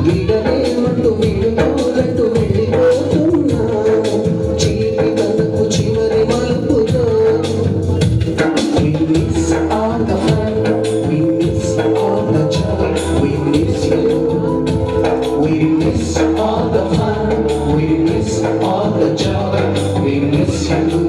వీడలేమంటూ వీడుకోలంటూ వెళ్ళిపోతున్నా చీటి తనకు చివరి మలుపులో We miss all the fun, we miss all the joy, we miss you. We miss all the fun, we miss all the joy, we miss you.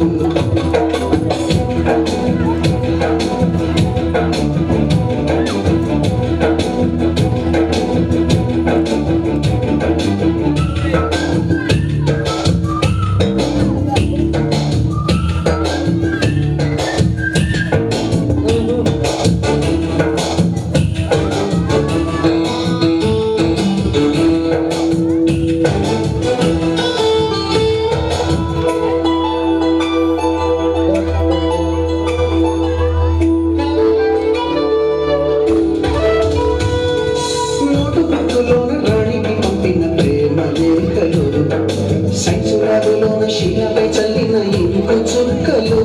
సైన్సురాదులోన శిలపై చల్లిన ink చుక్కలు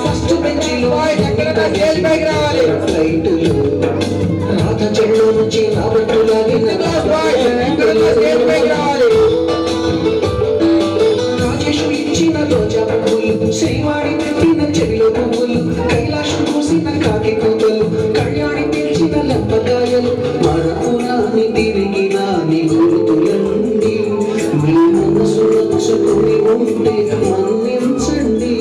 first బెంచిలో ఫ్లైటులు రాత చెడు నుంచి రాబట్టులాగిన రాజేష్ ఇచ్చిన రోజా పువ్వులు శ్రీవాడి పెట్టిన చెవిలో పువ్వులు కైలాసం పూసిన కాకి కూతలు కళ్యాణి పిలిచిన లబ్బకాయలు మరపురాని తిరిగి రాని గుర్తులండి మీ మనసు నచ్చుకుని ఉంటే మన్నించండి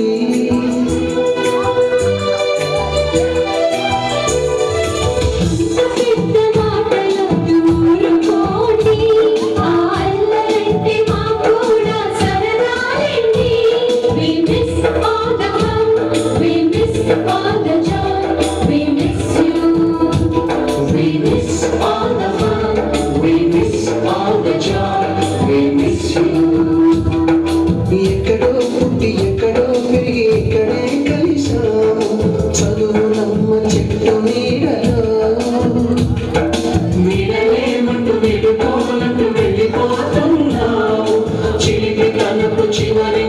ఎక్కడో పుట్టి ఎక్కడో పెరిగి ఎక్కడే కలిసాము చదువు నమ్మ చెట్టు నీడలో వీడలేమంటూ వెళ్ళిపోతున్నట్టు వెళ్ళిపోతున్నావు చిలిపి కనుకు చివరి